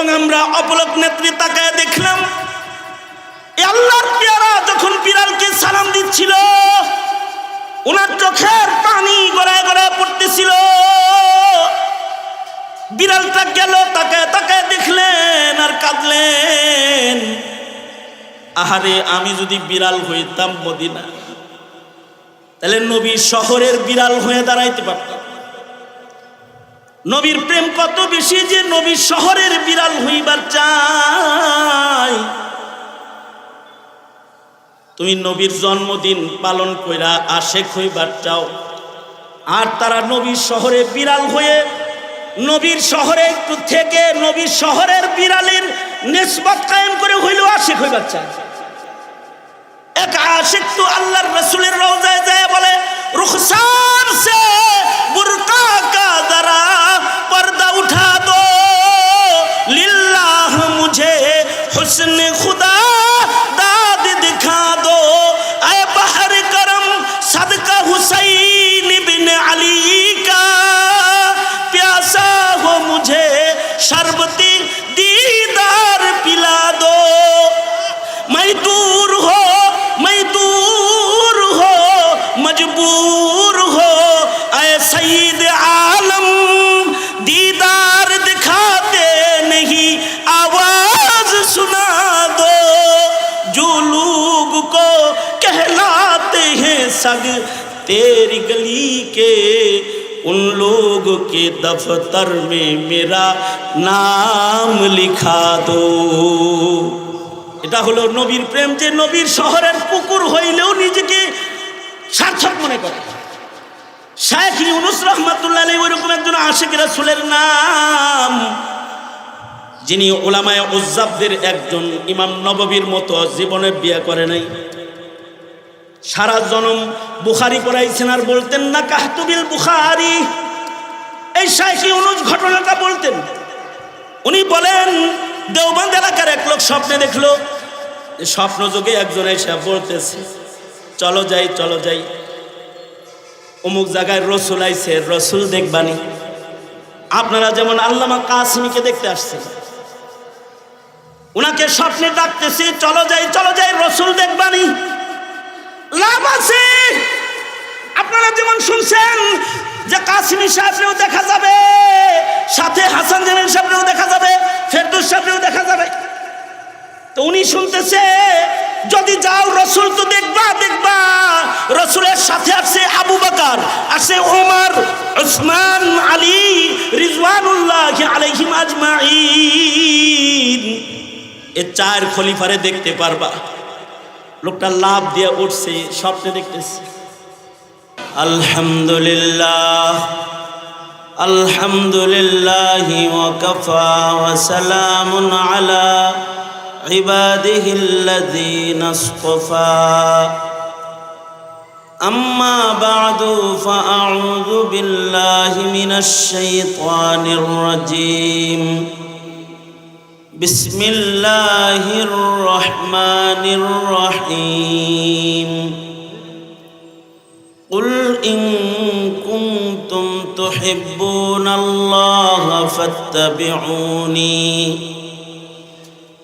এবং আমরা অপলক নেত্রে তাকায় দেখলাম আল্লাহর পেয়ারা যখন বিড়ালকে সালাম দিচ্ছিল ওনার চোখের পানি গড়ায় গড়ায় পড়তেছিল। বিড়ালটা গেল, তাকায় তাকায় দেখলেন আর কাঁদলেন। আহারে, আমি যদি বিড়াল হইতাম মদিনা, তাহলে নবীর শহরের বিড়াল হয়ে দাঁড়াইতে পারতাম। নবীর প্রেম কত বেশি যে নবীর শহরের বিড়াল হইবার চাই। তুমি নবীর জন্মদিন পালন কইরা আশেক হইবার চাও, আর তারা নবীর শহরে বিড়াল হয়ে নবীর শহরে একটু থেকে নবীর শহরের বিড়ালের নিসবত কায়েম করে হইলেও আশেক হইবার চায়। এক আশেক তো আল্লাহর রাসূলের রওজায় যায় বলে, রুখসার সে বুরকা কা জরা पर्दा उठा दो लिल्लाह मुझे हुस्न खुदा दाद दिखा दो ऐ बहर करम सदका हुसैन बिन अली का प्यासा हो मुझे शरबती दीदार पिला दो मैं दूर हो मजबूर हो ऐ सईद आलम दीदार दिखाते नहीं आवाज सुना दो जो लोग को कहलाते हैं सग तेरी गली के उन लोगों के दफ्तर में मेरा नाम लिखा दो। এটা হলো নবীর প্রেম, যে নবীর শহরের পুকুর হইলেও নিজেকে সার্থক মনে করে। শাইখ ইউনুস রাহমাতুল্লাহ আলাইহি ওইরকম একজন আশিক রাসূলের নাম, যিনি উলামায়ে উজ্জাবদের একজন, ইমাম নববীর মতো জীবনে বিয়ে করে নাই, সারা জনম বুখারী পড়াইছেন আর বলতেন না কাহতু বিল বুখারী। এই শাইখ ইউনুস ঘটনাটা বলতেন। উনি বলেন দেওবন্দ এলাকার এক লোক স্বপ্নে দেখলো, স্বপ্ন যোগে একজন এসে বলতেছে চলো যাই অমুক জায়গায় রসুল আইছে, রসুল দেখবানি। আপনারা যেমন আল্লামা কাসিমিকে দেখতে আসছেন, উনাকে স্বপ্নে ডাকতেছে চলো যাই রসুল দেখবানি। লাভ আছে, আপনারা যেমন শুনছেন যে কাসিমি সাহেবরেও দেখা যাবে, সাথে হাসান জানের সাহেবরেও দেখা যাবে, ফেরদৌস সাহেবরেও দেখা যাবে। তো উনি শুনতেছে যদি যাও রসুল তো দেখবা। রসুলের সাথে আছে আবু বকর, আছে ওমর, উসমান, আলী রিজওয়ানুল্লাহ আলাইহিম আজমাইন, এই চার খলিফারে দেখতে পারবা। লোকটা লাভ দিয়ে উঠছে, স্বপ্নে দেখতেছে। আলহামদুলিল্লাহ ওয়া কাফা ওয়া সালামুন আলা عباده الذين اصطفى أما بعد فأعوذ بالله من الشيطان الرجيم بسم الله الرحمن الرحيم قل إن كنتم تحبون الله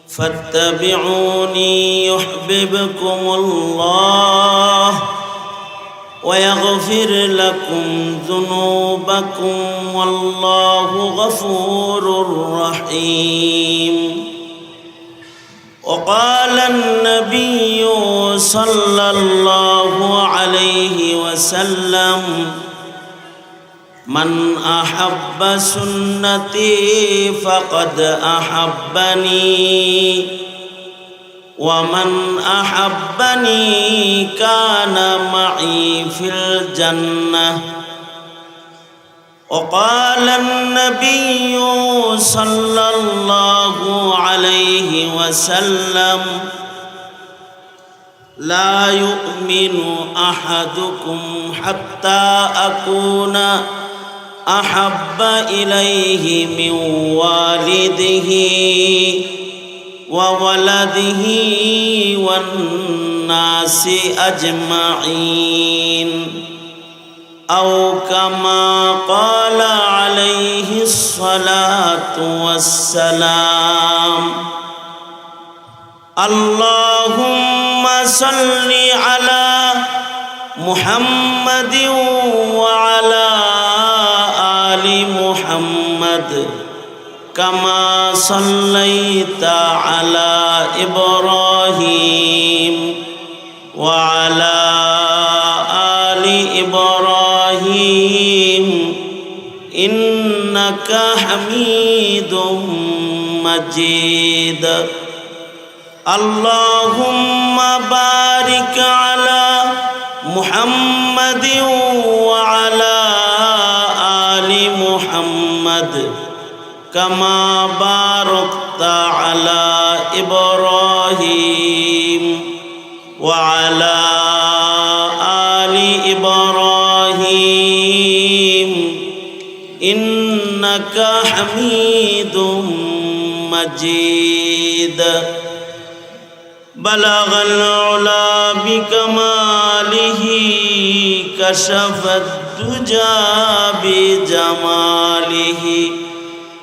فاتبعوني يحببكم الله ويغفر لكم ذنوبكم والله غفور رحيم وقال النبي صلى الله عليه وسلم من أحب سنتي فقد أحبني ومن أحبني كان معي في الجنة وقال النبي صلى الله عليه وسلم لا يؤمن أحدكم حتى أكون أحب إليه من والده وولده والناس أجمعين أو كما قال عليه الصلاة والسلام اللهم صل على محمد وعلى آل محمد كما صليت على إبراهيم وعلى آل إبراهيم إنك حميد مجيد اللهم بارك على محمد وعلى آل محمد كما باركت على إبراهيم وعلى آل إبراهيم إنك حميد مجيد بلغ العلا بكماله كشف الدجى بجماله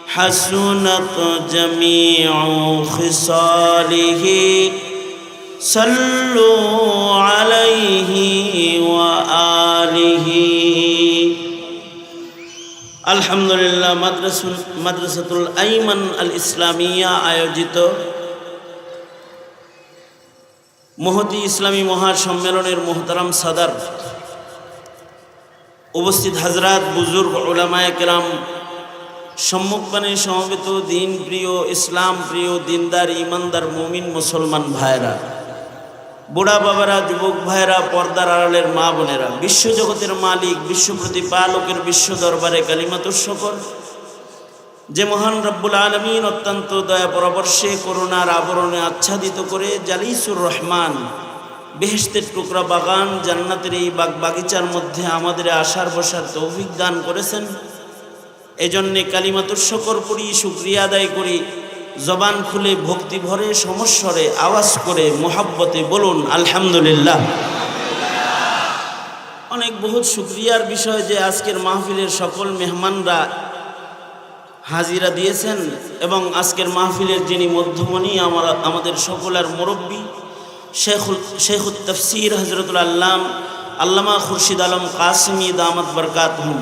حسنت جميع خصاله صلوا عليه وآله আলহামদুলিল্লাহ মাদ্রাসাতুল আইমান আল ইসলামিয়া আয়োজিত মহতী ইসলামী মহাসম্মেলনের মোহতারাম সাদার, উপস্থিত হাজরাত, বুজুর্গ, উলামায়ে কেরাম, সম্মুখপানে সমবেত দিন প্রিয়, ইসলাম প্রিয়, দিনদার, ইমানদার, মুমিন মুসলমান ভাইরা, বুড়া বাবারা, যুবক ভাইরা, পর্দার আড়ালের মা বোনেরা, বিশ্বজগতের মালিক, বিশ্ব প্রতিপালকের বিশ্ব দরবারে কালিমাতুর শুকর, যে মহান রব্বুল আলামিন অত্যন্ত দয়া পরবর্ষে করুণার আবরণে আচ্ছাদিত করে জালিসুর রহমান বেহেশতের টুকরা বাগান জান্নাতের এই বাগিচার মধ্যে আমাদের আসার বসার তৌফিক দান করেছেন। এজন্যে কালিমাতুর শুকর পড়ি, শুকরিয়া আদায় করি, জবান খুলে ভক্তি ভরে সমস্বরে আওয়াজ করে মোহাব্বতে বলুন আলহামদুলিল্লাহ। অনেক বহুত শুকরিয়ার বিষয় যে আজকের মাহফিলের সকল মেহমানরা হাজিরা দিয়েছেন এবং আজকের মাহফিলের যিনি মধ্যমণি আমাদের সকলের মুরব্বী শেখুত তাফসীর হযরতুল আল্লামা খুরশিদ আলম কাসিমি দামাত বরকাতহুম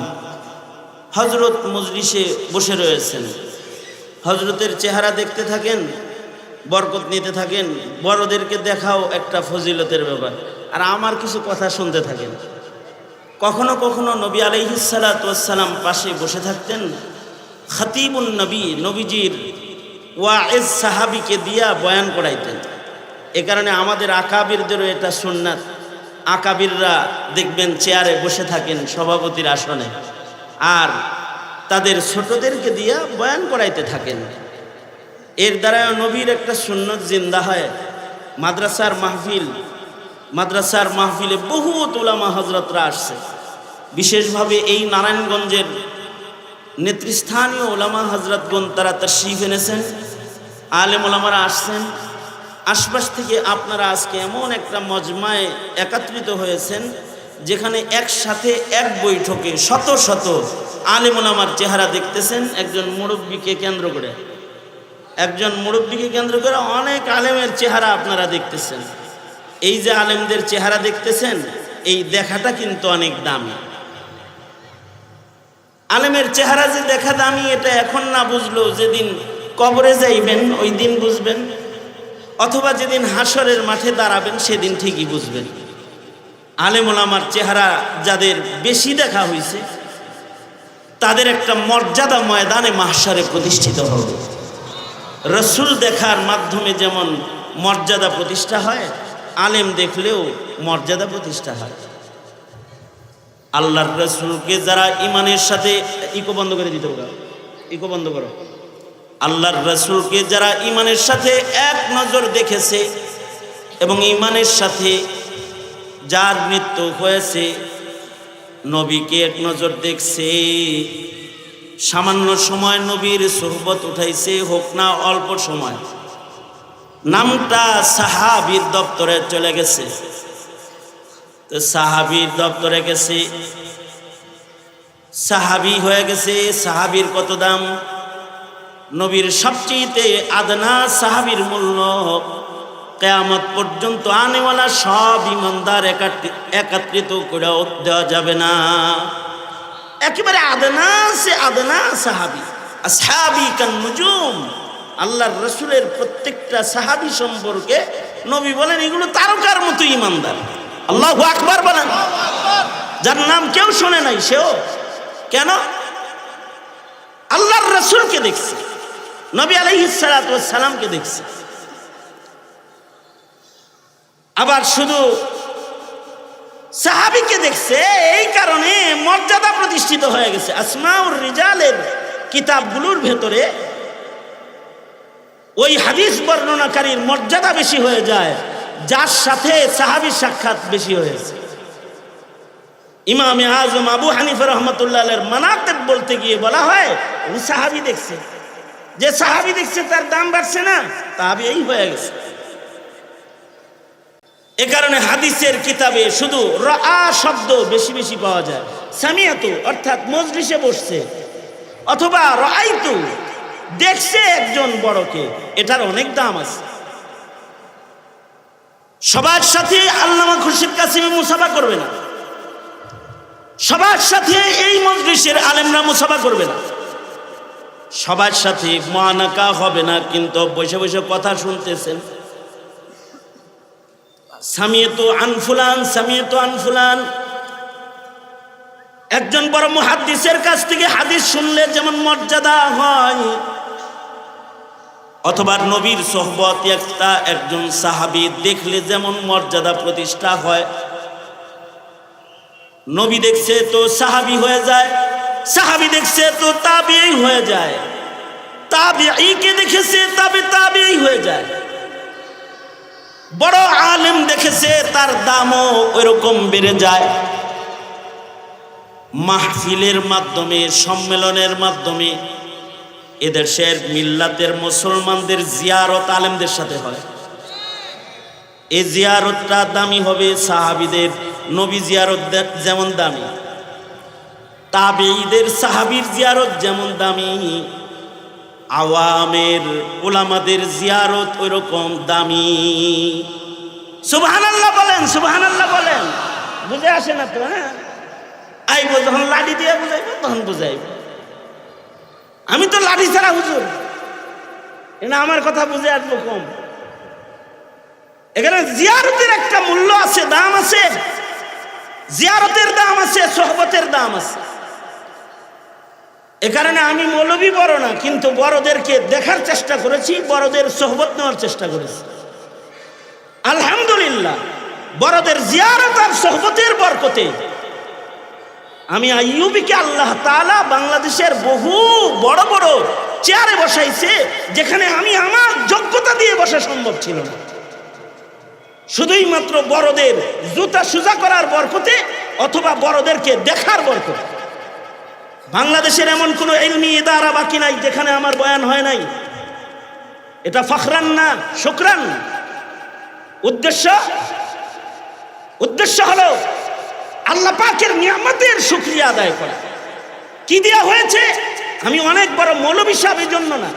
হযরত মজলিসে বসে রয়েছেন। হযরতের চেহারা দেখতে থাকেন, বরকত নিতে থাকেন। বড়দেরকে দেখাও একটা ফজিলতের ব্যাপার, আর আমার কিছু কথা শুনতে থাকেন। কখনো কখনো নবী আলাইহিস সালাতু ওয়াস সালাম পাশে বসে থাকতেন। খতিবুন নবী, নবীজির ওয়াইজ সাহাবীকে দিয়া বয়ান করাইতেন। এ কারণে আমাদের আকাবিরদেরও এটা সুন্নাত। আকাবিররা দেখবেন চেয়ারে বসে থাকেন সভাপতির আসনে, আর তাদের ছোটদেরকে দিয়া বয়ান করাইতে থাকেন। এর দ্বারা নবীর একটা সুন্নত জিন্দা হয়। মাদ্রাসার মাহফিলে বহুত উলামা হযরতরা আসছে। বিশেষভাবে এই নারায়ণগঞ্জের নেতৃস্থানীয় ওলামা হযরতগণ তারা তাশরীফ এনেছেন, আলেম ওলামারা আসছেন। আশপাশ থেকে আপনারা আজকে এমন একটা মজমায় একত্রিত হয়েছেন যেখানে একসাথে এক বৈঠকে শত শত আলেম ওলামার চেহারা দেখতেছেন। একজন মুরব্বীকে কেন্দ্র করে অনেক আলেমের চেহারা আপনারা দেখতেছেন। এই যে আলেমদের চেহারা দেখতেছেন, এই দেখাটা কিন্তু অনেক দামি। আলেমের চেহারা যে দেখা দামি, এটা এখন না বুঝলেও যেদিন কবরে যাইবেন ওই দিন বুঝবেন, অথবা যেদিন হাসরের মাঠে দাঁড়াবেন সেদিন ঠিকই বুঝবেন। আলেম ওলামার চেহারা যাদের বেশি দেখা হয়েছে তাদের একটা মর্যাদা ময়দানে মাহশারে প্রতিষ্ঠিত হবে। রসুল দেখার মাধ্যমে যেমন মর্যাদা প্রতিষ্ঠা হয়, আলেম দেখলেও মর্যাদা প্রতিষ্ঠা হয়। আল্লাহর রসুলকে যারা ইমানের সাথে বন্ধ করো। আল্লাহর রসুলকে যারা ইমানের সাথে এক নজর দেখেছে এবং ইমানের সাথে যার মৃত্যু হয়েছে, নবীকে এক নজর দেখছে, সামান্য সময় নবীর সোহবত উঠাইছে, হোক না অল্প সময়, নামটা সাহাবীর দপ্তরে চলে গেছে। তো সাহাবীর দপ্তরে গেছে, সাহাবী হয়ে গেছে। সাহাবীর কত দাম? নবীর সবচেয়ে আদনা সাহাবীর মূল্য কিয়ামত পর্যন্ত আনেওয়ালা সব ইমানদার একত্রিত করে দেওয়া যাবে না। একেবারে আদনা সে আদনা সাহাবী, আসহাবী কান নুজুম। আল্লাহর রাসূলের প্রত্যেকটা সাহাবী সম্পর্কে নবী বলেন এগুলো তারকার মতো ইমানদার। আল্লাহু আকবার বলেন। যার নাম কেউ শোনে নাই সেও। কেন? আল্লাহর রাসূলকে দেখছে, নবী আলাইহিস সালাতু ওয়াস সালামকে দেখছে। আবার শুধু সাহাবীকে দেখছে, এই কারণে মর্যাদা প্রতিষ্ঠিত হয়ে গেছে। আসমাউর রিজালের কিতাবগুলোর ভেতরে ওই হাদিস বর্ণনাকারীর মর্যাদা বেশি হয়ে যায় যার সাথে সাহাবীর সাক্ষাৎ বেশি হয়েছে। ইমামে আজম আবু হানিফা রাহমাতুল্লাহ আলাইহির মানাকিব বলতে গিয়ে বলা হয় উনি সাহাবী দেখছে। যে সাহাবী দেখছে তার দাম বাড়ছে না, তাহবি এই হয়ে গেছে। এ কারণে হাদিসের কিতাবে শুধু রাআ শব্দ বেশি বেশি পাওয়া যায়। সামিয়াতু অর্থাৎ মজলিসে বসছে, অথবা রাআইতু দেখছে একজন বড়কে, এটার অনেক দাম আছে। সবার সাথে আল্লামা খুরশিদ কাসেমী মুসাফা করবে না, সবার সাথে এই মজলিসের আলেমরা মুসাফা করবে না, সবার সাথে মুআনাকা হবে না, কিন্তু বসে বসে কথা শুনতেছেন। সামিয়াতু আন ফুলান, সামিয়াতু আন ফুলান। একজন বড় মুহাদ্দিসের কাছ থেকে হাদিস শুনলে যেমন মর্যাদা হয়, অথবা নবীর সোহবত একজন সাহাবী দেখলে যেমন মর্যাদা প্রতিষ্ঠা হয়। নবী দেখছে তো সাহাবী হয়ে যায়, সাহাবী দেখছে তো তাবিঈ হয়ে যায়, তাবিঈকে দেখেছে তবে তাবিঈ হয়ে যায়। বড় আলেম দেখেছে তার দামও ওইরকম বেড়ে যায়। মাহফিলের মাধ্যমে, সম্মেলনের মাধ্যমে এদেশের মিল্লাতের মুসলমানদের জিয়ারত আলেমদের সাথে হয়। এই জিয়ারতটা দামি হবে সাহাবীদের। নবী জিয়ারত যেমন দামি, তাবেঈদের সাহাবীর জিয়ারত যেমন দামি, আওয়ামের উলামাদের জিয়ারত ওইরকম দামি। সুবহানাল্লাহ বলেন, সুবহানাল্লাহ বলেন। বুঝে আসে না তো? হ্যাঁ, আইব যখন লাঠি দিয়ে বুঝাইব তখন বুঝাইব। আমি তো লাঠি ছাড়া হুজুর, এটা আমার কথা বুঝে আসবো কম। এখানে জিয়ারতের একটা মূল্য আছে, দাম আছে। জিয়ারতের দাম আছে, সোহবতের দাম আছে। এ কারণে আমি মৌলবী বড় না, কিন্তু বড়দেরকে দেখার চেষ্টা করেছি, বড়দের সোহবত নেওয়ার চেষ্টা করেছি। আলহামদুলিল্লাহ, বড়দের জিয়ারত আর সোহবতের বরকতে আমি আইয়ুবীকে আল্লাহ তাআলা বাংলাদেশের বহু বড় বড় চেয়ারে বসাইছে, যেখানে আমি আমার যোগ্যতা দিয়ে বসা সম্ভব ছিল না। শুধুই মাত্র বড়দের জুতা সুজা করার বরকতে, অথবা বড়দেরকে দেখার বরকতে। বাংলাদেশের এমন কোনো ইলমি ইদারা বাকি নাই যেখানে আমার বয়ান হয় নাই। এটা ফখরান না, শুকরান। উদ্দেশ্য হলো আল্লাহ পাকের নিয়ামতের শুকরিয়া আদায় করা। কি দেয়া হয়েছে? আমি অনেক বড় মৌলবী সাহেবের জন্য না,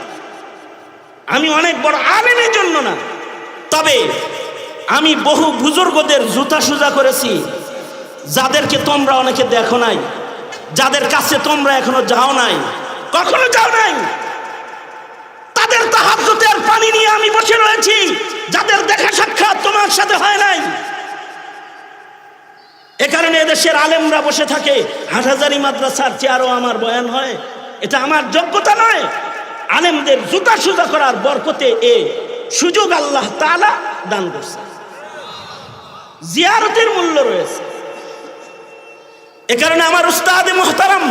আমি অনেক বড় আলেমের জন্য না, তবে আমি বহু বুজুর্গদের জুতা সুজা করেছি, যাদেরকে তোমরা অনেকে দেখো নাই, যাদের কাছে তোমরা এখনো যাও নাই, কখনো যাও নাই। তাদের তাহাজ্জুদের পানি নিয়ে আমি বসে রয়েছি, যাদের দেখা সাক্ষাৎ তোমার সাথে হয় নাই। এ কারণে এদেশের আলেমরা বসে থাকে, হাটহাজারী মাদ্রাসার চেয়ারও আমার বয়ান হয়। এটা আমার যোগ্যতা নয়, আলেমদের জুতা সুজা করার বরকতে এ সুযোগ আল্লাহ তাআলা দান করছে। জিয়ারতের মূল্য রয়েছে। এ কারণে আমার উস্তাদে মুহতারাম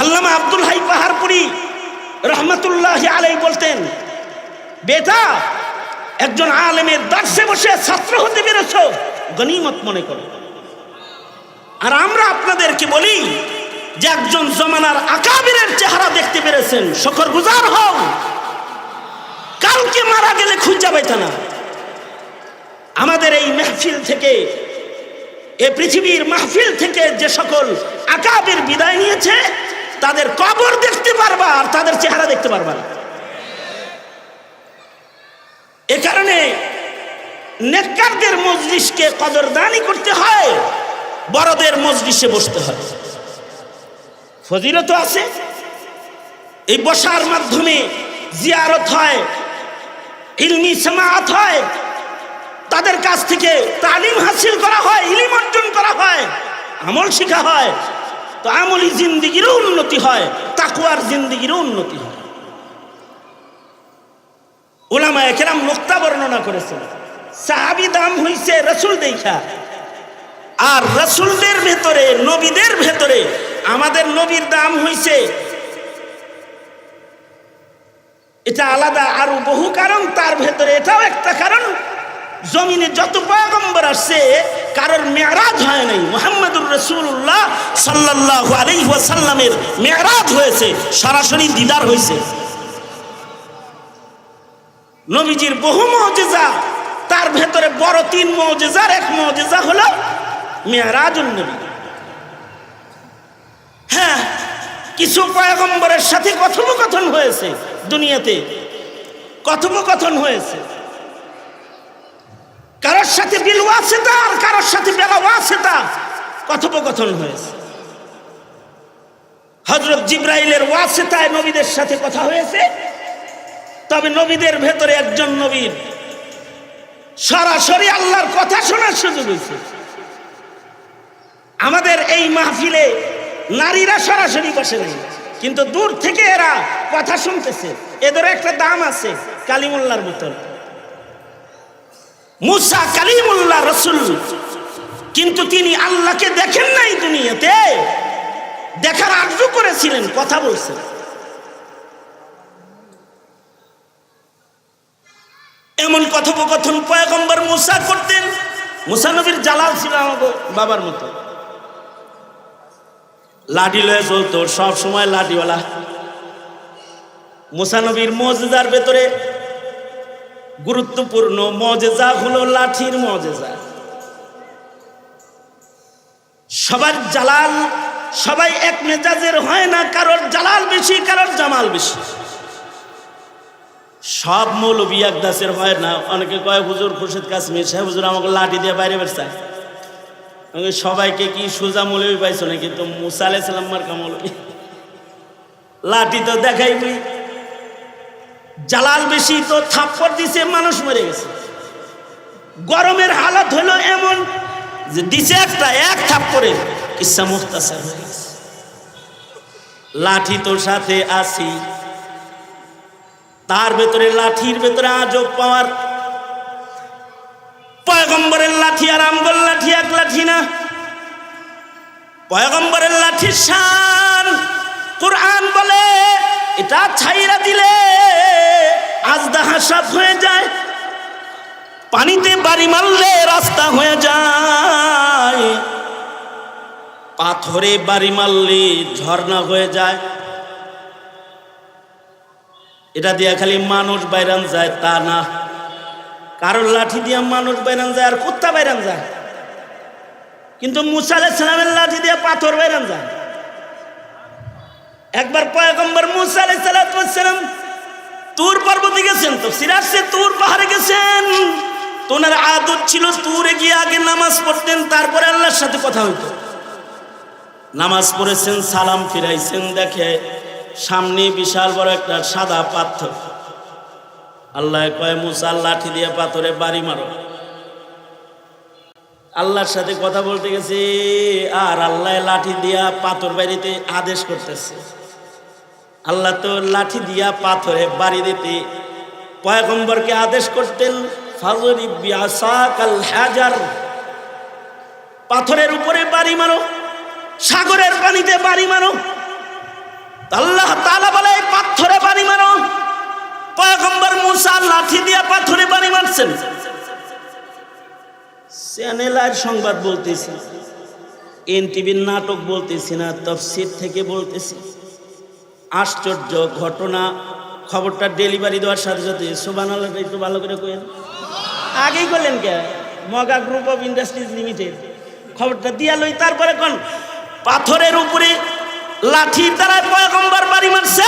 আল্লামা আব্দুল হাই পাহাড়পুরি রহমতুল্লাহি আলাইহি বলতেন, বেটা একজন আলেমের দার্সে বসে ছাত্র হতে পেরেছ, গনিমত মনে করো। আর আমরা আপনাদেরকে বলি যে একজন জমানার আকাবিরের চেহারা দেখতে পেরেছেন, শুকরগুজার হও। কালকে মারা গেলে খুঁজা পাইতা না। আমাদের এই মেহফিল থেকে এ পৃথিবীর মাহফিল থেকে যে সকল আকাবের বিদায় নিয়েছে তাদের কবর দেখতে পারবা আর তাদের চেহারা দেখতে পারবা না। এ কারণে নেককারদের মজলিসকে কদরদানি করতে হয়, বড়দের মজলিসে বসতে হয়। ফজিলত আছে, এই বসার মাধ্যমে জিয়ারত হয়, ইলমি সামাআত হয়, তাদের কাছ থেকে তালিম হাসিল করা হয়, ইলম অর্জন করা হয়, আমল শেখা হয়। তো আমলি জিন্দেগিরও উন্নতি হয়, তাকওয়ার জিন্দেগিরও উন্নতি হয়। উলামায়ে কেরাম নুকতা বর্ণনা করেছেন, সাহাবী দাম হইছে রাসূল দেখা, আর রাসূলদের ভেতরে, নবীদের ভেতরে আমাদের নবীর দাম হইছে, এটা আলাদা আরো বহু কারণ, তার ভেতরে এটাও একটা কারণ। জমিনে যত পয়গম্বর আসছে কারোর মেরাজ হয় নাই, মুহাম্মদুর রাসূলুল্লাহ সাল্লাল্লাহু আলাইহি ওয়াসাল্লামের মেরাজ হয়েছে, সরাসরি দিদার হয়েছে। নবীজির বহু মুজিজা, তার ভেতরে বড় তিন মুজিজার এক মুজিজা হলো মেরাজুন নবী। হ্যাঁ, কিছু পয়গম্বরের সাথে কথোপকথন হয়েছে, দুনিয়াতে কথোপকথন হয়েছে, কারোর সাথে বিল ওয়াসিতা আর কারোর সাথে বেলা ওয়াসিতা কথোপকথন হয়েছে। হযরত জিবরাইলের ওয়াসিতায় নবীদের সাথে কথা হয়েছে, তবে নবীদের ভেতরে একজন নবীর সরাসরি আল্লাহর কথা শোনার সুযোগ হয়েছে। আমাদের এই মাহফিলে নারীরা সরাসরি বসে নাই, কিন্তু দূর থেকে এরা কথা শুনতেছে, এদের একটা দাম আছে কালিমুল্লাহর মতন। মুসা কালিমুল্লাহ রাসূল, কিন্তু তিনি আল্লাহকে দেখেন নাই, দুনিয়াতে দেখার আরজু করেছিলেন, কথা বলছেন। এমন কথোপকথন পয়গম্বর মুসা করতেন। মুসা নবীর জালাল ছিল আমাকে বাবার মতো, লাঠি লয়ে চলতো, সব সময় লাঠিওয়ালা। মুসা নবীর মুজিজার ভেতরে গুরুত্বপূর্ণ মুজিজা হলো লাঠির মুজিজা। সবার জালাল, সবাই এক মেজাজের হয় না, কারোর জালাল বেশি, কারোর জামাল বেশি। সব মৌলবি এক দাসের হয় না। অনেকে কয় হুজুর খুরশিদ কাসেমী সাহেব হুজুর আমাকে লাঠি দিয়ে বাইরে বেরছে। সবাইকে কি সোজা মৌলবি পাইছো না, কিন্তু মুসা আলাইহিস সালাম মার্কা মৌলবি, লাঠি তো দেখাইবি। জালাল বেশি তো থাপ্পড় দিছে, মানুষ মরে গেছে। গরমের হালত হলো এমন যে দিছে একটা, এক থাপ্পড়ে কিসসা মুখতাসার হয়ে গেছে। লাঠি তোর সাথে আসি, তার ভেতরে লাঠির ভেতরে আজব পাওয়ার। পয়গম্বরের লাঠি আর আমগোল লাঠি এক লাঠি না। পয়গম্বরের লাঠির শান কুরআন বলে এটা ছাইরা দিলে আজদাহা সাফ হয়ে যায়, পানিতে বাড়ি মারলে রাস্তা হয়ে যায়, পাথরে বাড়ি মারলে ঝর্ণা হয়ে যায়। এটা দিয়া খালি মানুষ বাইরান যায় তা না, কারোর লাঠি দিয়া মানুষ বাইরান যায় আর কুত্তা বাইরান যায়, কিন্তু মুসা আলাইহিস সালামের লাঠি দিয়া পাথর বাইরান যায়। একবার পয়গম্বর মুসা আলাইহিস সালাম তুর পর্বতে গেছেন, তো সিরাজে তুর পাহাড়ে গেছেন। তোনার আদত ছিল তুরে গিয়ে আগে নামাজ পড়তেন, তারপরে আল্লাহর সাথে কথা হইতো। নামাজ পড়েছেন, সালাম ফিরাইছেন, দেখে সামনে বিশাল বড় একটা সাদা পাথর। আল্লাহ কয় মুসা লাঠি দিয়ে পাথরে বাড়ি মারো। আল্লাহর সাথে কথা বলতে গেছে, আর আল্লাহ লাঠি দিয়া পাথর বাড়িতে আদেশ করতেছে। আল্লাহ তো লাঠি দিয়া পাথরে বাড়ি দিতে পয়গম্বরকে আদেশ করতেন, ফাযরিব বিআসাকাল হাজার, পাথরের উপরে বাড়ি মারো, সাগরের পানিতে বাড়ি মারো। আল্লাহ তাআলা বলে পাথরে বাড়ি মারো। পয়গম্বর মুসা লাঠি দিয়া পাথরে বাড়ি মারছেন। চ্যানেলের সংবাদ বলতেছি, এনটিভির নাটক বলতেছি না, তাফসীর থেকে বলতেছি। আশ্চর্য ঘটনা। খবরটা ডেলিভারি দেওয়ার সাথে সাথে সুবহানাল্লাহ একটু ভালো করে কইেন। আগেই করলেন কে? মগা গ্রুপ অফ ইন্ডাস্ট্রিজ লিমিটেড খবরটা দিয়া লই। তারপরে কোন পাথরের উপরে লাঠি দ্বারা পয়গম্বর বাড়ি মারছে,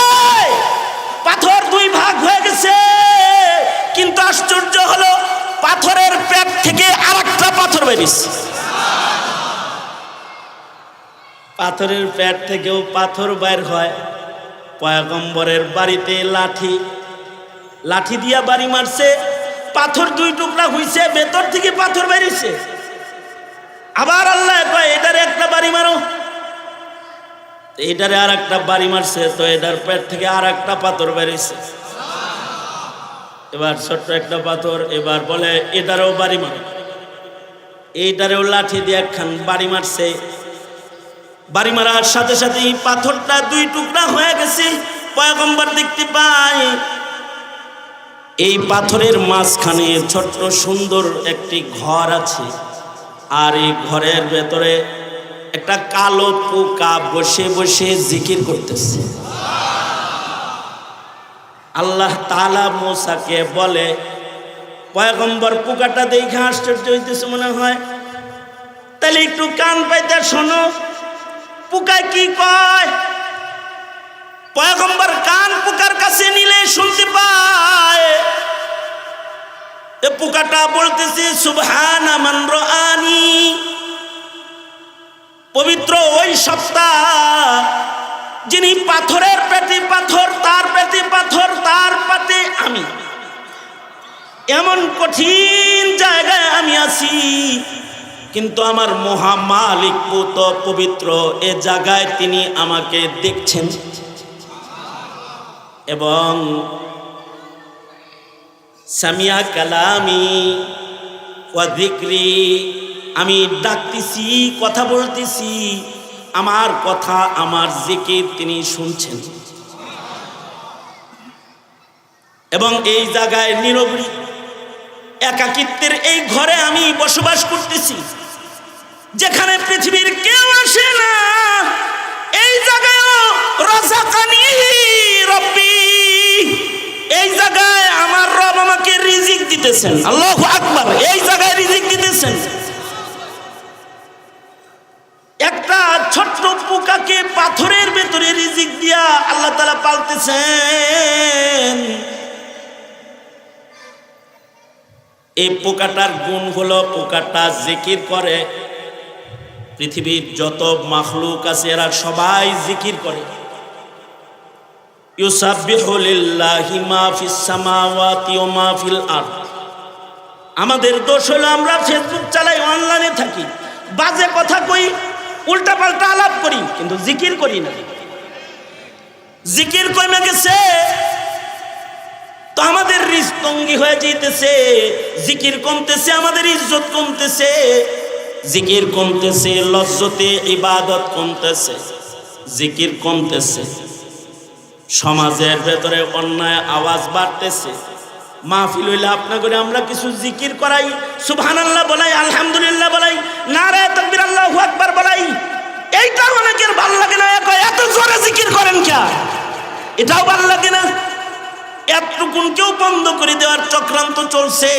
পাথর দুই ভাগ হয়ে গেছে। কিন্তু আশ্চর্য হলো পাথরের পেট থেকে আরেকটা পাথর বেরিয়েছে। পাথরের পেট থেকেও পাথর বাইর হয়। পয়গম্বরের বাড়িতে লাঠি দিয়া বাড়ি মারছে, পাথর দুই টুকরা হইছে, ভেতর থেকে পাথর বেরিয়েছে। আবার আল্লাহ কয় এটারে একটা বাড়ি মারো, এটারে আর একটা বাড়ি মারছে, তো এটার পেট থেকে আর একটা পাথর বেরিয়েছে। এবার ছোট্ট একটা পাথর, এবার বলে এটারেও বাড়ি মারো। এইটারেও লাঠি দিয়ে একখান বাড়ি মারছে। বাড়ি মারার সাথে সাথে পাথরটা দুই টুকরা হয়ে গেছে। পয়গম্বর দেখতে পায় এই পাথরের মাঝখানে ছোট্ট সুন্দর একটি ঘর আছে, আর এই ঘরের ভেতরে একটা কালো পোকা বসে বসে জিকির করতেছে। আল্লাহ তাআলা মূসাকে বলে, পয়গম্বর পোকাটা দেখে আশ্চর্য হইতেছে মনে হয়, তাহলে একটু কান পাইতে শোনো পোকা কি কয়। পয়গম্বর কান পোকার কাছে নিলে শুনতে পায় এ পোকাটা বলতেছে সুবহানা মান রাআনি, পবিত্র ওই সত্তা যিনি পাথরের পেটে পাথর, তার পেটে পাথর, তার পেটে আমি, এমন কঠিন জায়গায় আমি আছি, কিন্তু আমার মহামালিক পুত পবিত্র এ জায়গায় তিনি আমাকে দেখছেন এবং সামিয়া কালামি ওয়া যিকরি, আমি ডাকতেছি, কথা বলতেছি, আমার কথা, আমার জিকির তিনি শুনছেন। এবং এই জায়গায় নীরবী একাকিত্বের এই ঘরে আমি বসবাস করতেছি, যেখানে পৃথিবীর কেউ আসে না। এই জায়গায়ও রাযাকানি রব্বি, এই জায়গায় আমার রব আমাকে রিজিক দিতেছেন। আল্লাহু আকবার, এই জায়গায় রিজিক দিতেছেন। একটা ছোট্ট পোকাকে পাথরের ভেতরে রিজিক দিয়া আল্লাহ তাআলা পালতেছেন। এই পোকাটার গুণ হলো পোকাটা জিকির করে। পৃথিবীর যত মাখলুক আছে এরা সবাই জিকির করে। ইউসাব্বিহু লিল্লাহি মা ফিস সামাওয়াতি ওয়া মা ফিল আরদ। আমাদের দোষ হলো আমরা ফেসবুক চালাই, অনলাইনে থাকি, বাজে কথা কই, উল্টা পাল্টা আলাপ করি, কিন্তু জিকির করি না। জিকির কমে গেছে তো আমাদের রিজক তঙ্গি হয়ে যাইতেছে, জিকির কমতেছে, আমাদের ইজ্জত কমতেছে, জিকির কমতেছে, লজ্জতে ইবাদত কমতেছে, জিকির কমতেছে, সমাজের ভেতরে অন্যায় আওয়াজ বাড়তেছে। মাহফিল হইলে আপনা করে আমরা কিছু জিকির করাই, সুবহানাল্লাহ বলাই, আলহামদুলিল্লাহ বলাই, নারায়ে তাকবীর, আল্লাহু আকবার বলাই, এইটা অনেকের ভালো লাগে না। এত জোরে জিকির করেন কে? এটাও ভালো লাগে না। এতটুকুনকেও বন্ধ করে দেওয়ার চক্রান্ত চলছে।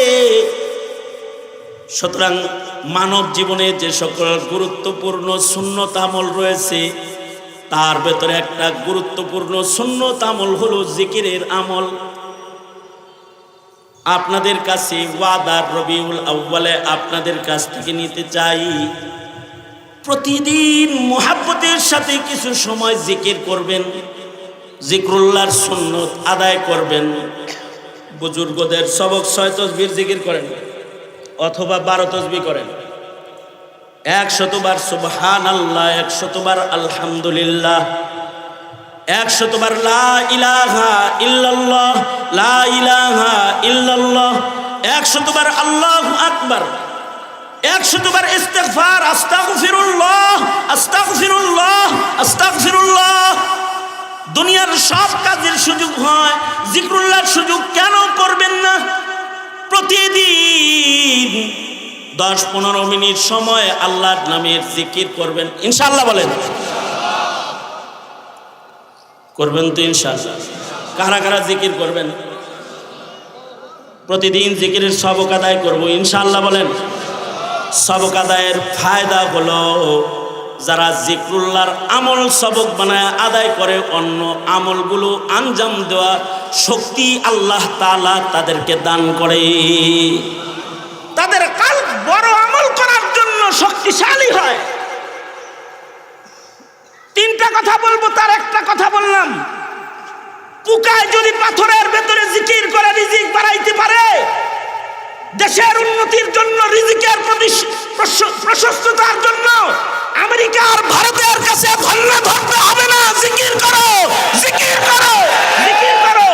সুতরাং মানব জীবনে যে সকল গুরুত্বপূর্ণ সুন্নত আমল রয়েছে, তার ভেতরে একটা গুরুত্বপূর্ণ সুন্নত আমল হলো জিকিরের আমল। আপনাদের কাছে ওয়াদার রবিউল আউয়ালে আপনাদের কাছ থেকে নিতে চাই, প্রতিদিন মুহাব্বতের সাথে কিছু সময় জিকির করবেন, জিকরুল্লাহর সুন্নত আদায় করবেন। বুজুর্গদের সবক 6 তাসবিহ জিকির করেন অথবা 12 তাসবিহ করেন, 100 বার সুবহানাল্লাহ, 100 বার আলহামদুলিল্লাহ, 100 বার লা ইলাহা ইল্লাল্লাহ, লা ইলাহা ইল্লাল্লাহ, 100 বার আল্লাহু আকবার, 100 বার ইস্তিগফার, আস্তাগফিরুল্লাহ, আস্তাগফিরুল্লাহ, আস্তাগফিরুল্লাহ। দুনিয়ার সব কাজের সুযোগ হয়, জিকরুল্লাহর সুযোগ কেন করবেন না? প্রতিদিন 10-15 মিনিট সময় আল্লাহর নামের জিকির করবেন, ইনশাআল্লাহ বলেন। করবেন তো ইনশাআল্লাহ? কারা কারা জিকির করবেন? প্রতিদিন জিকিরের সবক আদায় করব ইনশাআল্লাহ বলেন। সবক আদায়ের ফায়দা হলো যারা জিক্রুল্লাহর আমল সবক বানায় আদায় করে অন্য আমলগুলো আঞ্জাম দেওয়া শক্তি আল্লাহ তাআলা তাদেরকে দান করে। তাদের কাল্ব বড় আমল করার জন্য শক্তিশালী হয়। তিনটা কথা বলবো, তার একটা কথা বললাম। পুকায় যদি পাথরের ভেতরে জিকির করে রিজিক বাড়াইতে পারে, দেশের উন্নতির জন্য, রিজিকের প্রশস্ততার জন্য আমেরিকা আর ভারতের কাছে ধন্না ধরতে হবে না। জিকির করো, জিকির করো, জিকির করো।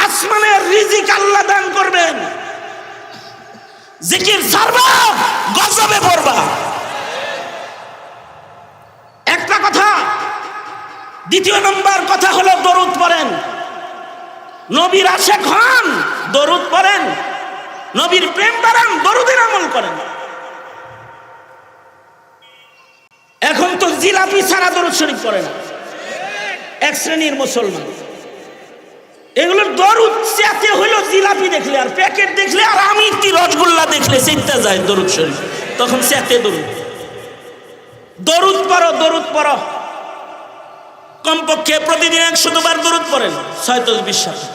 আসমানের রিজিক আল্লাহ দান করবেন। জিকির ছাড়বা, গজবে পড়বা। একটা কথা। দ্বিতীয় নম্বর কথা হলো দরুদ পড়েন। নবীর আশিক হন, দরুদ পড়েন। নবীর প্রেম বাড়ান, দরুদের আমল করেন। এখন তো জিলাপি ছাড়া দরুদ শরীফ পড়ে না এক শ্রেণীর মুসলমান। এগুলোর দরুদ চেতে হইল জিলাপি দেখলে আর প্যাকেট দেখলে আর আমি কি রসগোল্লা দেখলে চিন্তা যায় দরুদ শরীফ, তখন চেতে দরুদ। দরুদ পড়ো, দরুদ পড়ো। কমপক্ষে প্রতিদিন 100 বার দরুদ পড়েন, 620 সাথে।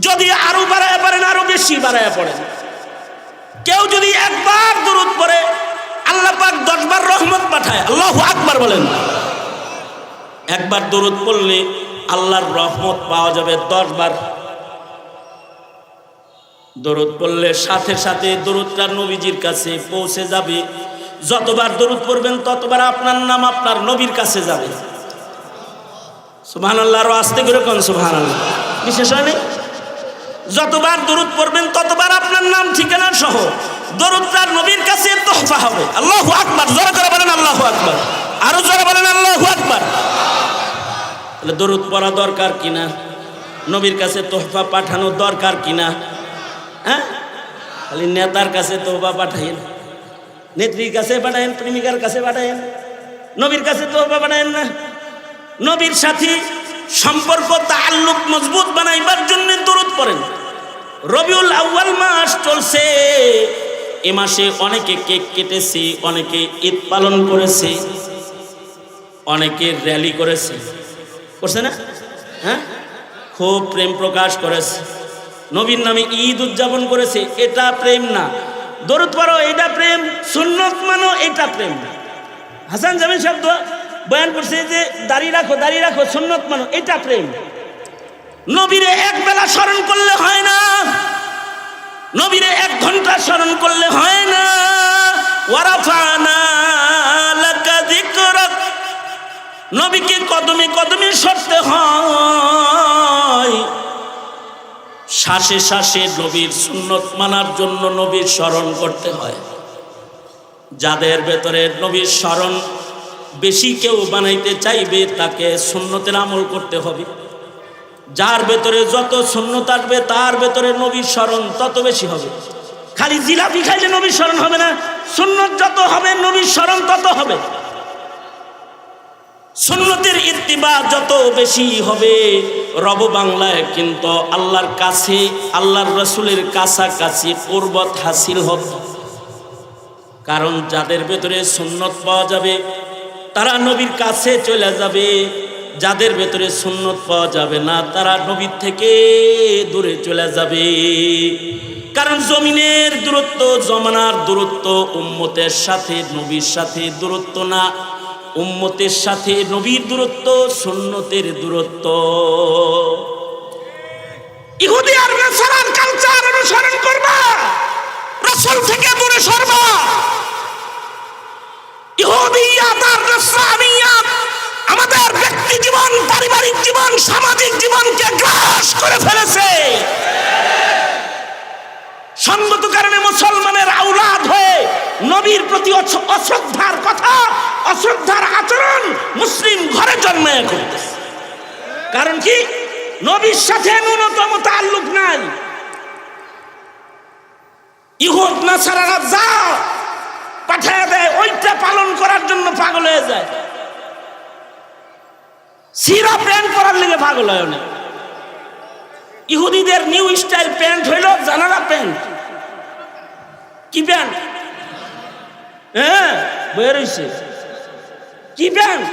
যদি আরো বাড়ায় পারেন আরো বেশি বাড়ায় পড়েন। কেউ যদি একবার দরুদ পড়ে আল্লাহ পাক 10 বার রহমত পাঠায়। আল্লাহু আকবার বলেন। একবার দরুদ পড়লে আল্লাহর রহমত পাওয়া যাবে 10 বার। দরুদ পড়লে সাথে সাথে দরুদটা নবীজির কাছে পৌঁছে যাবে। যতবার দরুদ পড়বেন ততবার আপনার নাম আপনার নবীর কাছে যাবে। সুবহানাল্লাহ। আরো আস্তে করে কোন সুবহানাল্লাহ। বিশেষ হয় যতবার দরুদ পড়বেন ততবার আপনার নাম ঠিকানা সহ দরুদটা নবীর কাছে তোহফা হবে। আল্লাহু আকবার। জোরে করে বলেন আল্লাহু আকবার। আরো জোরে বলেন আল্লাহু আকবার। তাহলে দরুদ পড়া দরকার কিনা, নবীর কাছে তোহফা পাঠানো দরকার কিনা? হ্যাঁ, খালি নেতার কাছে তোহফা পাঠাইন, নেত্রীর কাছে পাঠাইন, প্রেমিকার কাছে পাঠাইন, নবীর কাছে তোহফা পাঠাইন না। নবীর সাথে সম্পর্ক তাআল্লুক মজবুত বানাইবার জন্য দরুদ পড়েন। রবিউল আউয়াল মাস চলছে, এ মাসে অনেকে কেক কেটেছে, অনেকে ঈদ পালন করেছে, অনেকে র্যালি করেছে, করছে না? হ্যাঁ, খুব প্রেম প্রকাশ করেছে, নবীর নামে ঈদ উদযাপন করেছে। এটা প্রেম না। দরুদ পড়ো, এটা প্রেম। সুন্নত মানো, এটা প্রেম না। হাসান জামিল শব্দ বয়ান করছে যে দাঁড়িয়ে রাখো, দাঁড়িয়ে রাখো, সুন্নত মানো, এটা প্রেম। নবীরে এক বেলা স্মরণ করলে হয় না, নবীরে 1 ঘন্টা স্মরণ করলে হয় না। ওয়ারাফানা লাকা যিকরাক, নবীকে কদমে কদমে সরতে হয়। শ্বাসে শ্বাসে নবীর সুন্নত মানার জন্য নবীর স্মরণ করতে হয়। যাদের ভেতরে নবীর স্মরণ বেশি কেউ বানাইতে চাইবে তাকে সুন্নতের আমল করতে হবে। যার ভেতরে যত সুন্নত আসবে তার ভেতরে নবীর স্মরণ তত বেশি হবে। খালি জিলাপি খাইলে নবীর স্মরণ হবে না, সুন্নত যত হবে নবীর স্মরণ তত হবে। সুন্নতের ইত্তিবা যত বেশি হবে রব বাংলায় কিন্তু আল্লাহর কাছে, আল্লাহর রাসূলের কাছাকাছি কুরবত হাসিল হবে। কারণ যাদের ভেতরে সুন্নত পাওয়া যাবে তারা নবীর কাছে চলে যাবে, যাদের ভেতরে সুন্নত পাওয়া যাবে না তারা নবীর থেকে দূরে চলে যাবে। কারণ জমিনের দূরত্ব, জমানার দূরত্ব উম্মতের সাথে নবীর সাথে দূরত্ব না, উম্মতের সাথে নবীর দূরত্ব সুন্নতের দূরত্ব। ইহুদি আর নাসারার কালচার অনুসরণ করবা, রাসূল থেকে দূরে সরবা। ইহুদিয়াত আর নাসরানিয়াত আমাদের ব্যক্তি জীবন, পারিবারিক জীবন, সামাজিক জীবনকে গ্রাস করে ফেলেছে। সঙ্গত কারণে মুসলমানের আওলাদ হয়ে নবীর প্রতি অশ্রদ্ধার কথা, অশ্রদ্ধার আচরণ মুসলিম ঘরে জন্মায় করতেছে। কারণ কি? নবীর সাথে ন্যূনতম তাআল্লুক নাই। ইহুদ নাসারারা যা পাঠায় দেয় ওইটা পালন করার জন্য পাগল হয়ে যায়। সিরা প্যান্ট পরার লেগে পাগল হয় না। ইহুদিদের নিউ স্টাইল প্যান্ট হইল জানালা প্যান্ট, কি প্যান্ট? হ্যাঁ বের হইছে কি প্যান্ট?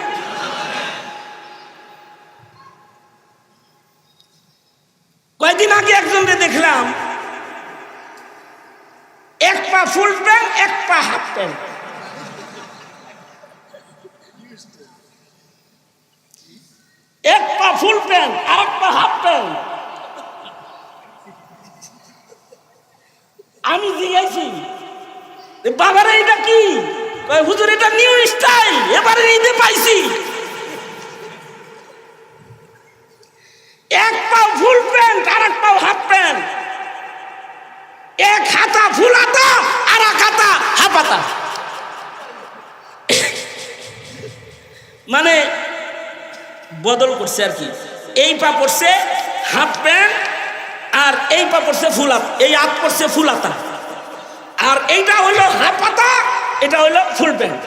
কয়েকদিন আগে একজনকে দেখলাম এক পা ফুল প্যান্ট এক পা হাফ প্যান্ট। এক পা ফুল প্যান্ট আর এক পা হাফ প্যান্ট। আমি জিজ্ঞাসি বাবারে এটা কি? হুজুর এটা নিউ স্টাইল, এবারে ঈদে পাইছি। এক পা ফুল প্যান্ট আর এক পা হাফ প্যান্ট, এক হাতা ফুল হাতা আর এক হাতা হাফ হাতা। মানে বদল করছে আর কি। এই পা পড়ছে হাফ প্যান্ট আর এই পা পড়ছে ফুল হাত, এই হাত পড়ছে ফুল হাতা, আর এইটা হইলো হাফ হাতা, এটা হইলো ফুল প্যান্ট।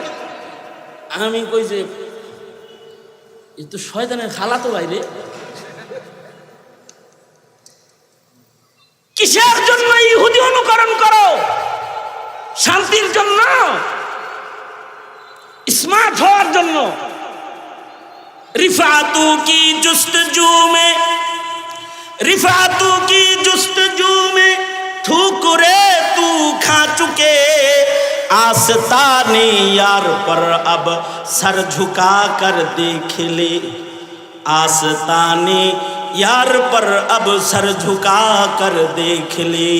আমি কই যে এই তো শয়তানের খালা তো বাইরে। কিসের জন্য ইহুদি অনুকরণ করো? শান্তির জন্য, স্মার্ট হওয়ার জন্য। रिफातू की जुस्तजू में, रिफातू की जुस्तजू में ठुकरे तू खा चुके, आस्ताने यार पर अब सर झुका कर देख ले, आस्ताने यार पर अब सर झुका कर देख ले।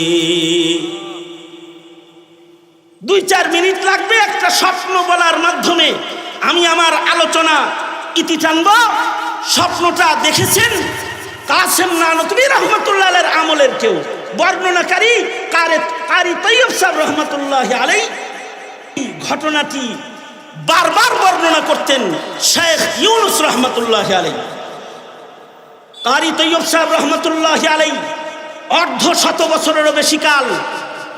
2-4 মিনিট লাগবে একটা স্বপ্ন বলার মাধ্যমে আমি আমার আলোচনা ইতি টানব। স্বপ্নটা দেখেছেন কাসেম নানতুবি রহমতুল্লাহ আলাইহির আমলের কেউ, বর্ণনাকারী কারি তৈয়ব সাহেব রহমতুল্লাহ আলাইহি। ঘটনাটি বারবার বর্ণনা করতেন শেখ ইউনুস রহমতুল্লাহ আলাইহি। কারি তৈয়ব সাহেব রহমতুল্লাহ আলাইহি অর্ধশত বছরেরও বেশি কাল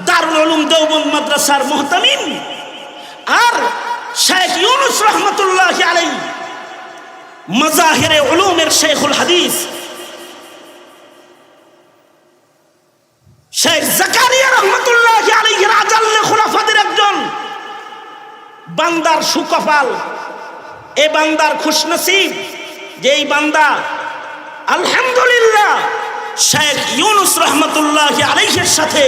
দারুল উলুম দেওবন্দ মাদ্রাসার মুহতামিম, আর শেখ ইউনুস রহমতুল্লাহ আলাইহি মাজাহিরে উলুমের শেখুল হাদিস। শেখ জাকারিয়া রহমতুল্লাহ আলাইহি আজাল্লে খুলাফাদের একজন। বান্দার সুকপাল, এই বান্দার খুশনসিব যে এই বান্দা আলহামদুলিল্লাহ শেখ ইউনুস রহমতুল্লাহ আলাইহির সাথে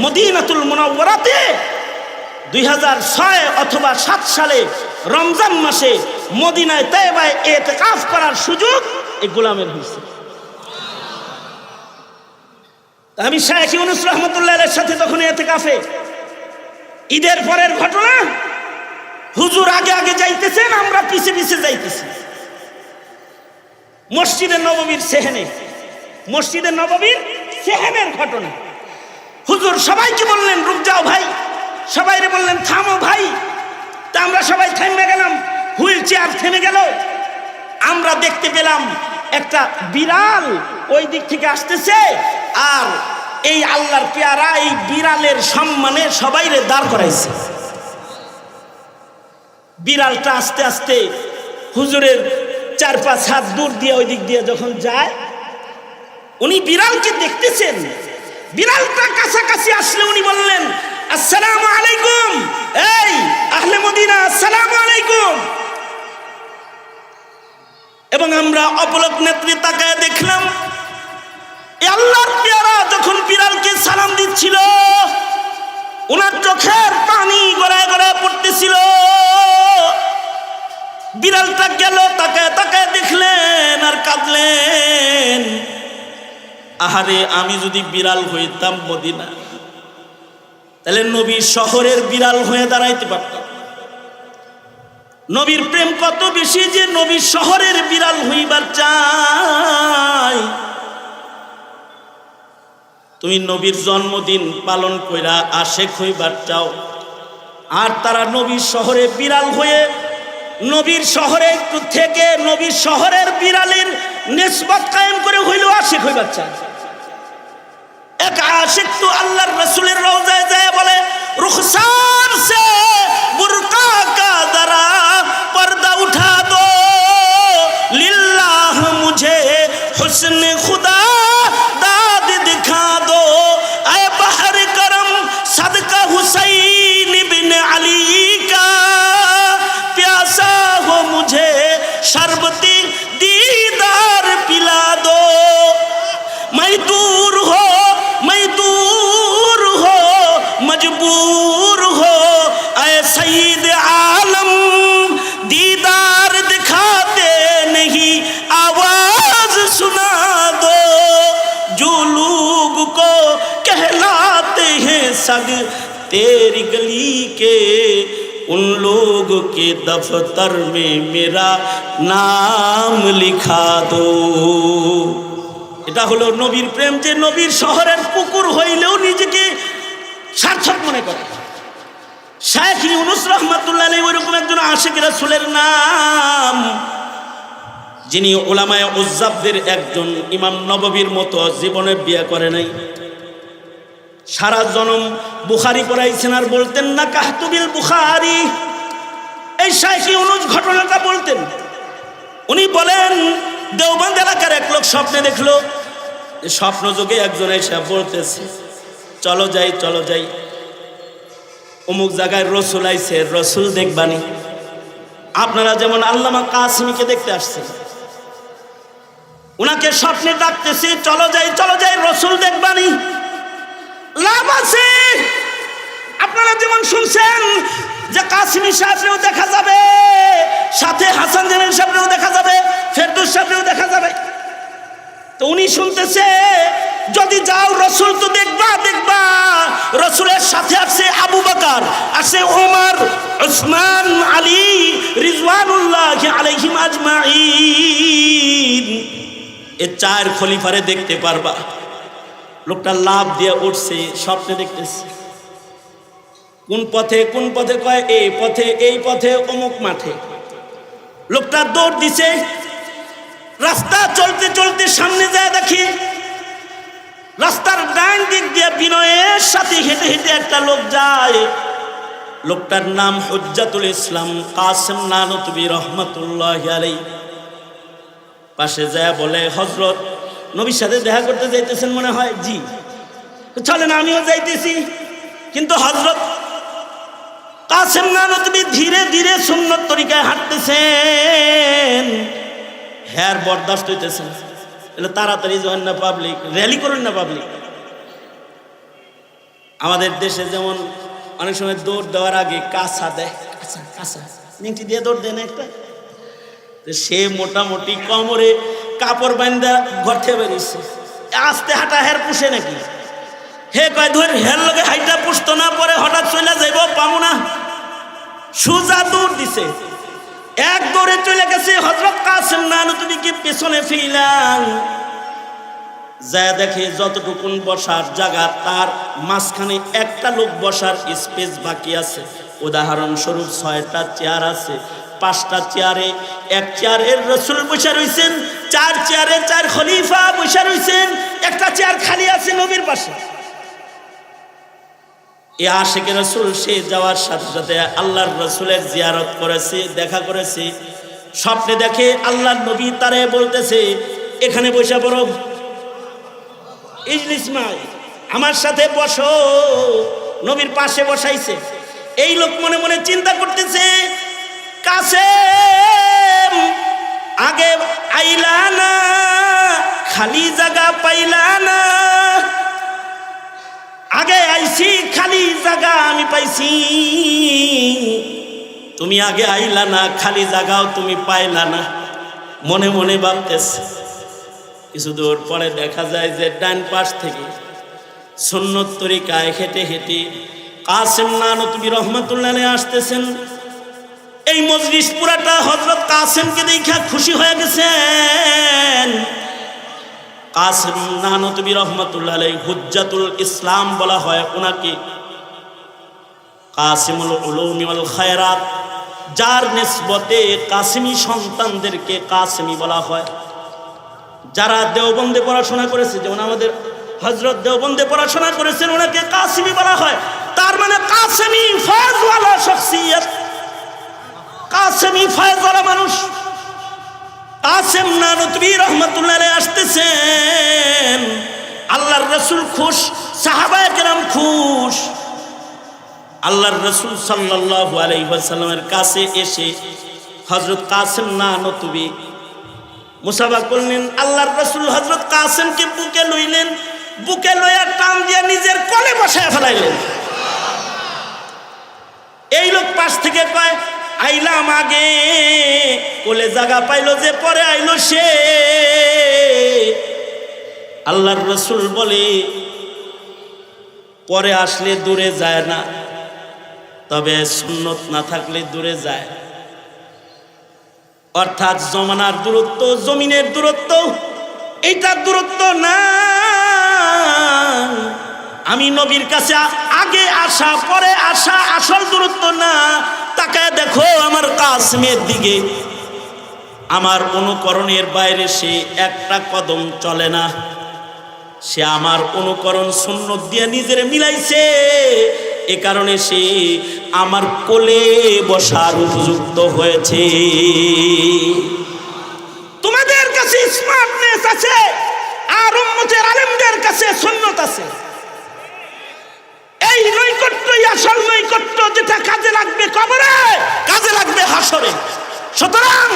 মদিনাতুল মুনাওয়ারাতে 2006 অথবা 7 সালে রমজান মাসে মদিনায় তায়েবায় ইতিকাফ করার সুযোগ এই গোলামের হয়েছে। আমি শেখ ইউনুস রহমতুল্লাহের সাথে তখন ইতিকাফে, ঈদের পরের ঘটনা, হুজুর আগে আগে যাইতেছেন, আমরা পিছে পিছে যাইতেছি। মসজিদে নববীর সেহেনে, মসজিদে নববীর সেহেনের ঘটনা। হুজুর সবাইকে বললেন রুক যাও ভাই, সবাইরে বললেন থামো ভাই। তা আমরা সবাই থেমে গেলাম, হুইল চেয়ার থেমে গেল। আমরা দেখতে পেলাম একটা বিড়াল ওই দিক থেকে আসতেছে, আর এই আল্লাহর পেয়ারা এই বিড়ালের সম্মানে সবাইরে দাঁড় করাইছে। বিড়ালটা আস্তে আস্তে হুজুরের 4-5 হাত দূর দিয়ে ওই দিক দিয়ে যখন যায়, উনি বিড়ালকে দেখতেছেন। বিড়ালটা কাছাকাছি আসলে উনি বললেন আসসালামু আলাইকুম, এই আহলে মদিনা আসসালামু আলাইকুম। এবং আমরা অপলক নেত্রে তাকায় দেখলাম এই আল্লাহর পেয়ারা যখন বিড়ালকে সালাম দিচ্ছিল, ওনার চোখের পানি গড়ায় গড়ায় পড়তেছিল। বিড়ালটা গেল, তাকায় তাকায় দেখলেন আর কাঁদলেন। আহারে, আমি যদি বিড়াল হইতাম মদিনা, তাহলে নবীর শহরের বিড়াল হয়ে দাঁড়াইতে পারতাম। নবীর প্রেম কত বেশি যে নবীর শহরের বিড়াল হইবার চাই। তুমি নবীর জন্মদিন পালন কইরা আশেক হইবার চাও, আর তারা নবীর শহরে বিড়াল হয়ে নবীর শহরে থেকে নবীর শহরের বিড়ালের নিসবত কায়েম করে হইলেও আশেক হইবার চায়। এক আশিক তো আল্লাহর রসুলের রওজায় যায় বলে রুখসার সে বুরকা কা দরা पर्दा उठा दो लिल्लाह मुझे हुस्न खुदा दाद दिखा दो ऐ बहर करम सदका हुसैन सग तेरी गली के उन लोग के दफ्तर में मेरा नाम लिखा दो। এটা হলো নবীর প্রেম, যে নবীর শহরের পুকুর হইলেও নিজেকে সার্থক মনে করে। শাইখ ইউনুস রহমাতুল্লাহ আলাইহি ওইরকম একজন আশিক রাসূলের নাম, যিনি উলামায়ে উজ্জাবদের একজন, ইমাম নববীর মতো জীবনে বিয়ে করে নাই, সারা জনম বুখারী পড়াইছেন আর বলতেন না কাহতু বিল বুখারী। এই শাইখ ইউনুস ঘটনাটা বলতেন। উনি বলেন দেওবন্দ এলাকার এক লোক স্বপ্নে দেখলো, স্বপ্ন যোগে একজন এসে বলতেছে চলো যাই চলো যাই, অমুক জায়গায় রসুল আইছে, রসুল দেখবানি। আপনারা যেমন আল্লামা কাসিমিকে দেখতে আসছেন, উনাকে স্বপ্নে ডাকতেছি চলো যাই রসুল দেখবানি। লাভ আছে, আপনারা যেমন শুনছেন যে কাসিমি সাহেবরেও দেখা যাবে, সাথে হাসান জানের সাহেবরেও দেখা যাবে, ফেরদৌস সাহেবরেও দেখা যাবে। তো উনি শুনতেছে যদি যাও রসুল তো দেখবা। রসুলের সাথে আছে আবু বকর, আছে ওমর, উসমান, আলী রিজওয়ানুল্লাহ আলাইহিম আজমাইন, এই চার খলিফারে দেখতে পারবা। লোকটা লাভ দিয়ে উঠছে, স্বপ্নে দেখতেছে। কোন পথে কয় এই পথে অমুক মাঠে। লোকটা দৌড় দিছে, রাস্তা চলতে চলতে সামনে যায় দেখি রাস্তার ডান দিক দিয়ে বিনয়ের সাথে হেঁটে হেঁটে একটা লোক যায়। লোকটার নাম হুজ্জাতুল ইসলাম কাসেম নানতুবি রহমাতুল্লাহি আলাইহি। পাশে যায় বলে হযরত নবীর সাথে দেখা করতে যাইতেছেন মনে হয়। জি চলেন আমিও যাইতেছি। কিন্তু হযরত কাসেম নানতুবি ধীরে ধীরে সুন্নত তরিকায় হাঁটতেছেন, হ্যার বরদাস্ত হইতেছেন। এলে তাড়াতাড়ি যান না, পাবলিক র্যালি করেন না। পাবলিক আমাদের দেশে যেমন অনেক সময় দৌড় দেওয়ার আগে কাঁচা দেয়, কাঁচা নিংটি দিয়ে দৌড় দেয় না একটা, সে মোটামুটি কোমরে কাপড় বান্ধা ঘর থেকে বেরিয়েছে। আস্তে হাঁটা হের পুষে নাকি? হে কয় ধর হের লগে হাইটা পুষতো না, পরে হঠাৎ চলে যাইব পাবো না। সুজা দৌড় দিছে, এক দৌড়ে চলে গেছে হযরত কাসেম নানতুবিকে পেছনে ফিরলাম। যা দেখে যতটুকুন বসার জায়গা তার মাঝখানে একটা লোক বসার স্পেস বাকি আছে। উদাহরণস্বরূপ 6টা চেয়ার আছে, 5টা চেয়ারে এক চেয়ারের রসুল বসে রয়েছেন, 4 চেয়ারে 4 খলিফা বসে রয়েছেন, একটা চেয়ার খালি আছে নবীর পাশে। এ আশিক রসুল সে যাওয়ার সাথে সাথে আল্লাহর রসুলের জিয়ারত করেছে, দেখা করেছে। স্বপ্নে দেখে আল্লাহর নবী তারে বলতেছে এখানে বসে পড়ো, ইজলিস মাই, আমার সাথে বসো। নবীর পাশে বসাইছে। এই লোক মনে মনে চিন্তা করতেছে কাসেম আগে আইলা না, খালি জায়গা পাইলা না। আগে আইছি, খালি জায়গা আমি পাইছি, তুমি আগে আইলা না, খালি জায়গাও তুমি পাইলা না। মনে মনে ভাবতেছে। কিছু দূর পরে দেখা যায় যে ডান পাশ থেকে সুন্নত তরিকায় হেঁটে হেঁটে কাসেম নানতুবি রহমাতুল্লাহ আলাইহি আসতেছেন। এই মজলিস পুরাটা হযরত কাসেমকে দেখা খুশি হয়ে গেছেন। কাসেম নানতুবি রহমাতুল্লাহ আলাইহি হুজ্জাতুল ইসলাম বলা হয় ওনাকে, কাসিমুল উলুমি ওয়াল খায়রাত, যার নিসবতে কাসেমি সন্তানদেরকে কাসেমি বলা হয়। যারা দেওবন্দে পড়াশোনা করেছে, যেমন আমাদের হযরত দেওবন্দে পড়াশোনা করেছেন, ওনাকে কাসেমি বলা হয়। তার মানে কাসেমি ফয়জওয়ালা শখসিয়ত, কাসেমি ফয়জওয়ালা মানুষ। কাসেম নানতুবি রহমাতুল্লাহ আলাইহি আসতেছেন, আল্লাহর রাসূল খুশ, সাহাবায়ে কেরাম খুশ। আল্লাহর রাসূল সাল্লাল্লাহু আলাইহি ওয়াসাল্লামের কাছে এসে হযরত কাসেম নানতুবি মুসাফা করলেন। আল্লাহর রাসূল হযরত কাসেমকে বুকে লইলেন, বুকে লইয়া টান দিয়ে নিজের কোলে বসায় ফেলাইলেন। এই লোক পাশ থেকে কয় আইলাম আগে, কোলে জায়গা পাইলো যে পরে আইলো সে। আল্লাহর রাসূল বলে পরে আসলে দূরে যায় না, তবে সুন্নত না থাকলে দূরে যায়। অর্থাৎ জমানার দূরত্ব, জমিনের দূরত্ব, এইটার দূরত্ব না। আমি নবীর কাছে আগে আসা পরে আসা আসল দূরত্ব না। তাকায় দেখো আমার কাসেমের দিকে, আমার অনুকরণের বাইরে সে একটা কদম চলে না। সে আমার অনুকরণ সুন্নত দিয়ে নিজের মিলাইছে, এ কারণে সে আমার কোলে বসার উপযুক্ত হয়েছে। তোমাদের কাছে স্মার্টনেস আছে, আর উম্মতের আলেমদের কাছে সুন্নত আছে। এই নৈকট্যই আসল নৈকট্য, যেটা কাজে লাগবে কবরে, কাজে লাগবে হাসরে। সুতরাং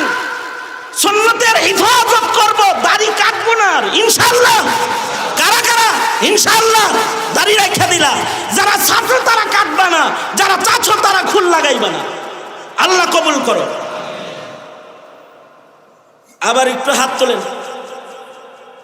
সুন্নতের হিফাজত করব, দাড়ি কাটবো না ইনশাআল্লাহ। কারা কারা ইনশাআল্লাহ দাড়ি রেখে দিলা? যারা ছাত্র তারা কাটবা না, যারা চাচ্ছ তারা খুল লাগাইবা না। আল্লাহ কবুল করো। আবার একটু হাত তোলেন।